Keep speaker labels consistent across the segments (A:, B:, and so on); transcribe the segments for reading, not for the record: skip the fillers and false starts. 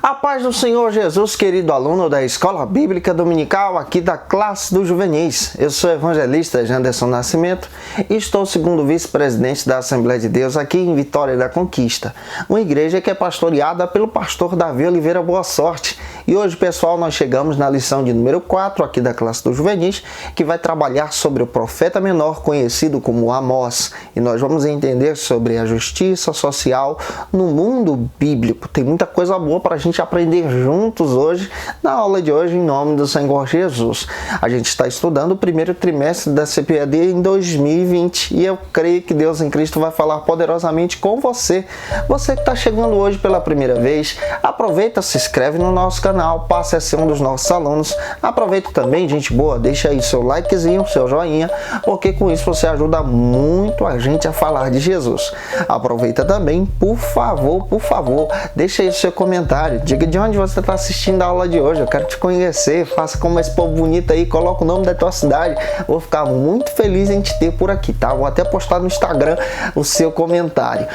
A: A paz do Senhor Jesus, querido aluno da Escola Bíblica Dominical, aqui da classe dos juvenis. Eu sou o evangelista Janderson Nascimento e estou segundo vice-presidente da Assembleia de Deus aqui em Vitória da Conquista, uma igreja que é pastoreada pelo pastor Davi Oliveira Boa Sorte. E hoje, pessoal, nós chegamos na lição de número 4 aqui da classe dos juvenis, que vai trabalhar sobre o profeta menor conhecido como Amós. E nós vamos entender sobre a justiça social no mundo bíblico. Tem muita coisa boa para a gente aprender juntos hoje, na aula de hoje, em nome do Senhor Jesus. A gente está estudando o primeiro trimestre da CPAD em 2020 e eu creio que Deus em Cristo vai falar poderosamente com você. Você que está chegando hoje pela primeira vez, aproveita, se inscreve no nosso canal, passe a ser um dos nossos alunos. Aproveita também, gente boa, deixa aí seu likezinho, seu joinha, porque com isso você ajuda muito a gente a falar de Jesus. Aproveita também, por favor, deixa aí seu comentário. Diga de onde você está assistindo a aula de hoje. Eu quero te conhecer. Faça como esse povo bonito aí. Coloca o nome da tua cidade. Vou ficar muito feliz em te ter por aqui, tá? Vou até postar no Instagram o seu comentário.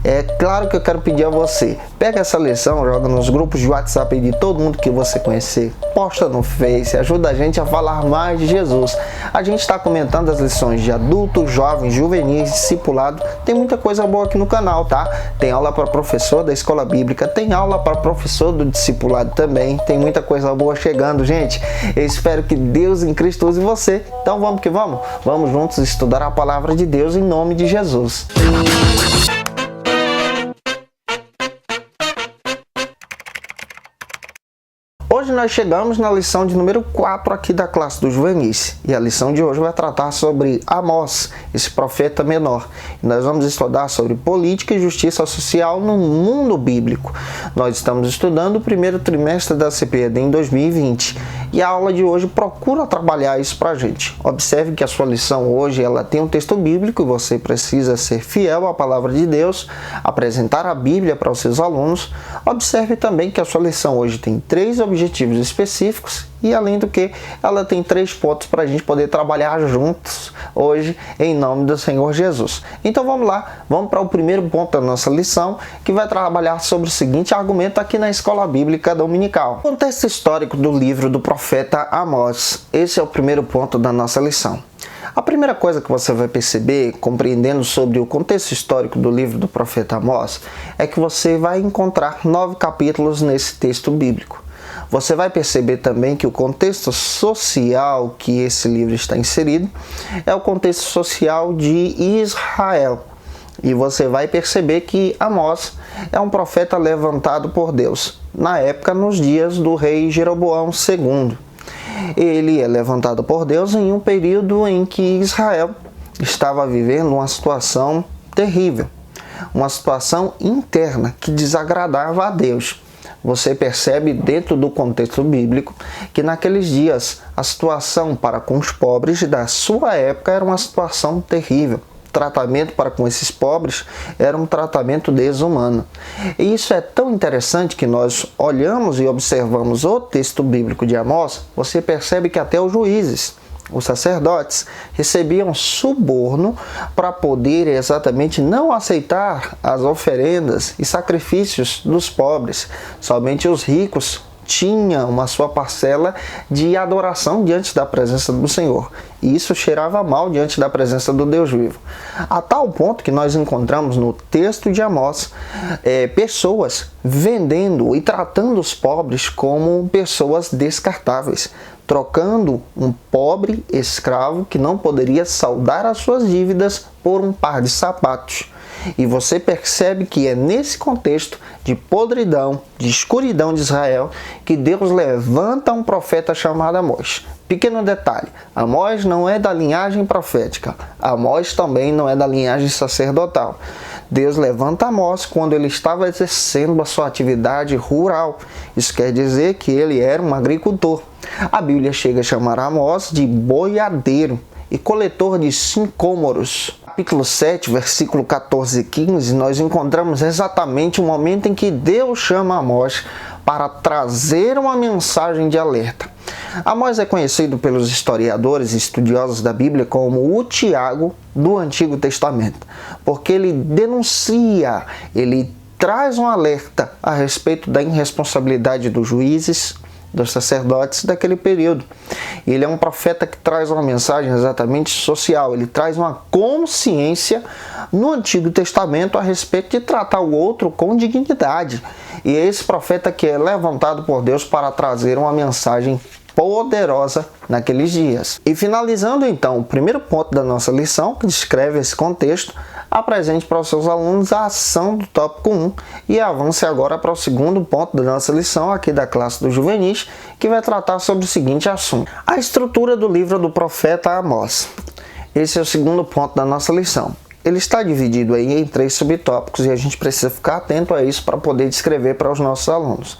A: É claro que eu quero pedir a você. Pega essa lição, joga nos grupos de WhatsApp aí de todo mundo que você conhecer. Posta no Face. Ajuda a gente a falar mais de Jesus. A gente está comentando as lições de adultos, jovens, juvenis, discipulado. Tem muita coisa boa aqui no canal, tá? Tem aula para professor da escola bíblica. Tem aula para professor do discipulado também. Tem muita coisa boa chegando, gente. Eu espero que Deus em Cristo use você. Então vamos que vamos. Vamos juntos estudar a palavra de Deus em nome de Jesus. Hoje nós chegamos na lição de número 4 aqui da classe dos juvenis. E a lição de hoje vai tratar sobre Amós, esse profeta menor. E nós vamos estudar sobre política e justiça social no mundo bíblico. Nós estamos estudando o primeiro trimestre da CPAD em 2020. E a aula de hoje procura trabalhar isso pra gente. Observe que a sua lição hoje ela tem um texto bíblico e você precisa ser fiel à palavra de Deus, apresentar a Bíblia para os seus alunos. Observe também que a sua lição hoje tem 3 objetivos específicos e, além do que, ela tem 3 pontos para a gente poder trabalhar juntos hoje em nome do Senhor Jesus. Então vamos lá, vamos para o primeiro ponto da nossa lição, que vai trabalhar sobre o seguinte argumento aqui na Escola Bíblica Dominical. Contexto histórico do livro do profeta Amós. Esse é o primeiro ponto da nossa lição. A primeira coisa que você vai perceber, compreendendo sobre o contexto histórico do livro do profeta Amós, é que você vai encontrar 9 capítulos nesse texto bíblico. Você vai perceber também que o contexto social que esse livro está inserido é o contexto social de Israel. E você vai perceber que Amós é um profeta levantado por Deus, na época, nos dias do rei Jeroboão II. Ele é levantado por Deus em um período em que Israel estava vivendo uma situação terrível, uma situação interna que desagradava a Deus. Você percebe dentro do contexto bíblico que naqueles dias a situação para com os pobres da sua época era uma situação terrível. O tratamento para com esses pobres era um tratamento desumano. E isso é tão interessante que nós olhamos e observamos o texto bíblico de Amós, você percebe que até os juízes, os sacerdotes, recebiam suborno para poder exatamente não aceitar as oferendas e sacrifícios dos pobres. Somente os ricos tinham uma sua parcela de adoração diante da presença do Senhor. E isso cheirava mal diante da presença do Deus vivo. A tal ponto que nós encontramos no texto de Amós pessoas vendendo e tratando os pobres como pessoas descartáveis, trocando um pobre escravo que não poderia saldar as suas dívidas por um par de sapatos. E você percebe que é nesse contexto de podridão, de escuridão de Israel, que Deus levanta um profeta chamado Amós. Pequeno detalhe, Amós não é da linhagem profética, Amós também não é da linhagem sacerdotal. Deus levanta Amós quando ele estava exercendo a sua atividade rural. Isso quer dizer que ele era um agricultor. A Bíblia chega a chamar Amós de boiadeiro e coletor de sicômoros. Capítulo 7, versículo 14 e 15, nós encontramos exatamente o momento em que Deus chama Amós para trazer uma mensagem de alerta. Amós é conhecido pelos historiadores e estudiosos da Bíblia como o Tiago do Antigo Testamento, porque ele denuncia, ele traz um alerta a respeito da irresponsabilidade dos juízes, dos sacerdotes daquele período. Ele é um profeta que traz uma mensagem exatamente social, ele traz uma consciência no Antigo Testamento a respeito de tratar o outro com dignidade. E é esse profeta que é levantado por Deus para trazer uma mensagem poderosa naqueles dias. E finalizando então o primeiro ponto da nossa lição, que descreve esse contexto, apresente para os seus alunos a ação do tópico 1 e avance agora para o segundo ponto da nossa lição aqui da classe dos juvenis, que vai tratar sobre o seguinte assunto: a estrutura do livro do profeta Amós. Esse é o segundo ponto da nossa lição. Ele está dividido aí em 3 subtópicos e a gente precisa ficar atento a isso para poder descrever para os nossos alunos.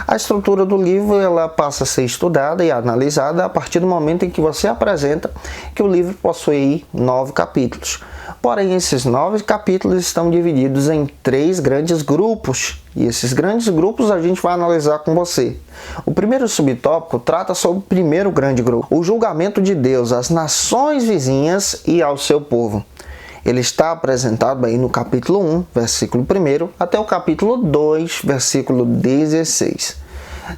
A: A estrutura do livro ela passa a ser estudada e analisada a partir do momento em que você apresenta que o livro possui 9 capítulos. Porém, esses 9 capítulos estão divididos em 3 grandes grupos e esses grandes grupos a gente vai analisar com você. O primeiro subtópico trata sobre o primeiro grande grupo, o julgamento de Deus às nações vizinhas e ao seu povo. Ele está apresentado aí no capítulo 1, versículo 1, até o capítulo 2, versículo 16.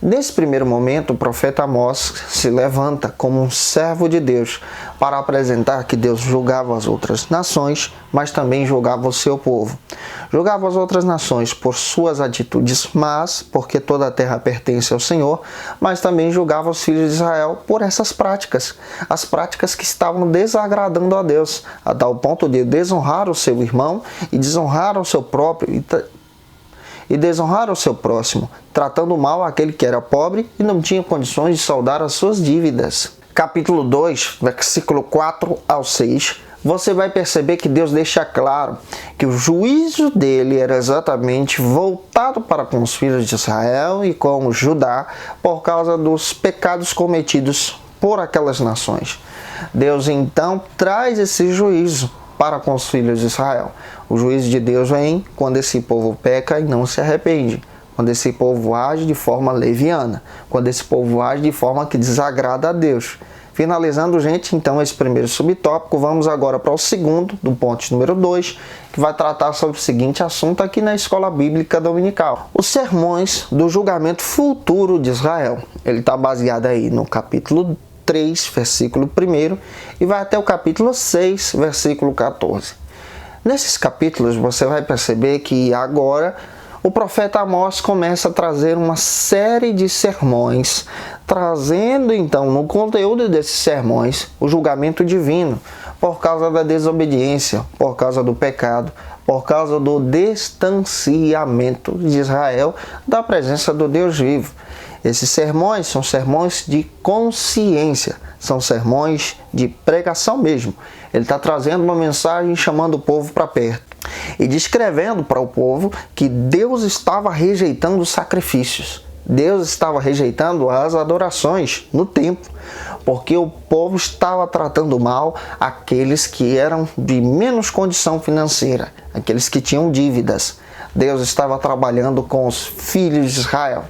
A: Nesse primeiro momento, o profeta Amós se levanta como um servo de Deus para apresentar que Deus julgava as outras nações, mas também julgava o seu povo. Julgava as outras nações por suas atitudes más, porque toda a terra pertence ao Senhor, mas também julgava os filhos de Israel por essas práticas, as práticas que estavam desagradando a Deus, a tal ponto de desonrar o seu irmão e desonrar o seu próprio e desonrar o seu próximo, tratando mal aquele que era pobre e não tinha condições de saldar as suas dívidas. Capítulo 2, versículo 4 ao 6, você vai perceber que Deus deixa claro que o juízo dele era exatamente voltado para com os filhos de Israel e com Judá por causa dos pecados cometidos por aquelas nações. Deus então traz esse juízo para com os filhos de Israel. O juízo de Deus vem quando esse povo peca e não se arrepende, quando esse povo age de forma leviana, quando esse povo age de forma que desagrada a Deus. Finalizando, gente, então esse primeiro subtópico, vamos agora para o segundo, do ponto número 2, que vai tratar sobre o seguinte assunto aqui na Escola Bíblica Dominical: os sermões do julgamento futuro de Israel. Ele está baseado aí no capítulo 3, versículo 1, e vai até o capítulo 6, versículo 14. Nesses capítulos você vai perceber que agora o profeta Amós começa a trazer uma série de sermões, trazendo então no conteúdo desses sermões o julgamento divino por causa da desobediência, por causa do pecado, por causa do distanciamento de Israel da presença do Deus vivo. Esses sermões são sermões de consciência, são sermões de pregação mesmo. Ele está trazendo uma mensagem chamando o povo para perto e descrevendo para o povo que Deus estava rejeitando os sacrifícios. Deus estava rejeitando as adorações no templo, porque o povo estava tratando mal aqueles que eram de menos condição financeira, aqueles que tinham dívidas. Deus estava trabalhando com os filhos de Israel.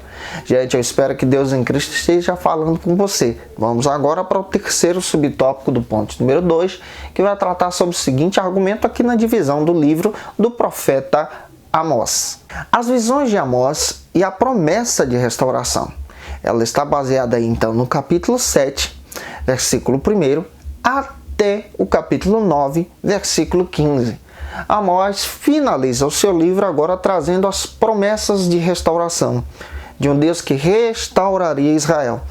A: Gente, eu espero que Deus em Cristo esteja falando com você. Vamos agora para o terceiro subtópico do ponto número 2, que vai tratar sobre o seguinte argumento aqui na divisão do livro do profeta Amós. As visões de Amós e a promessa de restauração. Ela está baseada aí, então no capítulo 7, versículo 1, até o capítulo 9, versículo 15. Amós finaliza o seu livro agora trazendo as promessas de restauração de um Deus que restauraria Israel.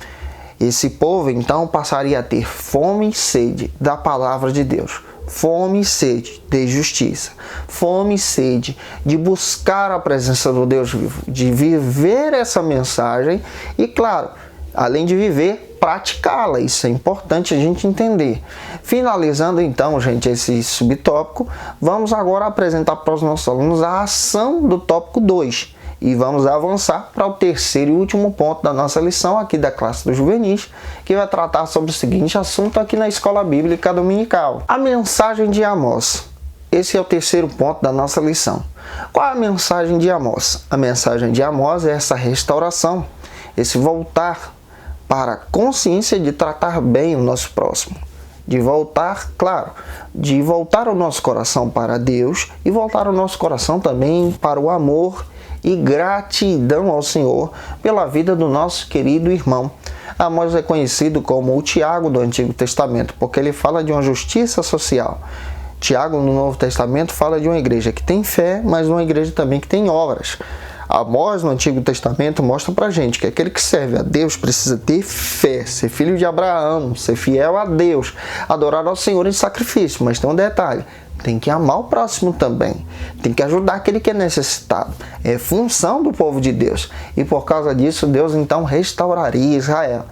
A: Esse povo então passaria a ter fome e sede da palavra de Deus, fome e sede de justiça, fome e sede de buscar a presença do Deus vivo, de viver essa mensagem e, claro, além de viver, praticá-la. Isso é importante a gente entender. Finalizando então, gente, esse subtópico, vamos agora apresentar para os nossos alunos a ação do tópico 2. E vamos avançar para o terceiro e último ponto da nossa lição aqui da classe dos juvenis, que vai tratar sobre o seguinte assunto aqui na Escola Bíblica Dominical: a mensagem de Amós. Esse é o terceiro ponto da nossa lição. Qual é a mensagem de Amós? A mensagem de Amós é essa restauração, esse voltar para a consciência de tratar bem o nosso próximo, de voltar, claro, de voltar o nosso coração para Deus e voltar o nosso coração também para o amor e gratidão ao Senhor pela vida do nosso querido irmão. Amós é conhecido como o Tiago do Antigo Testamento, porque ele fala de uma justiça social. Tiago, no Novo Testamento, fala de uma igreja que tem fé, mas uma igreja também que tem obras. Amós, no Antigo Testamento, mostra pra gente que aquele que serve a Deus precisa ter fé, ser filho de Abraão, ser fiel a Deus, adorar ao Senhor em sacrifício. Mas tem um detalhe, tem que amar o próximo também, tem que ajudar aquele que é necessitado. É função do povo de Deus. E por causa disso, Deus então restauraria Israel.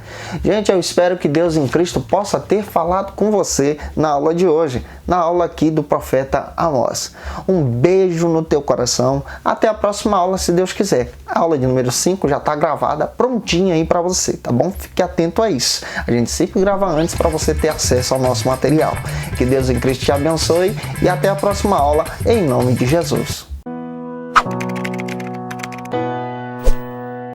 A: Gente, eu espero que Deus em Cristo possa ter falado com você na aula de hoje, na aula aqui do profeta Amós. Um beijo no teu coração. Até a próxima aula, se Deus quiser. A aula de número 5 já está gravada, prontinha aí para você, tá bom? Fique atento a isso. A gente sempre grava antes para você ter acesso ao nosso material. Que Deus em Cristo te abençoe e até a próxima aula, em nome de Jesus.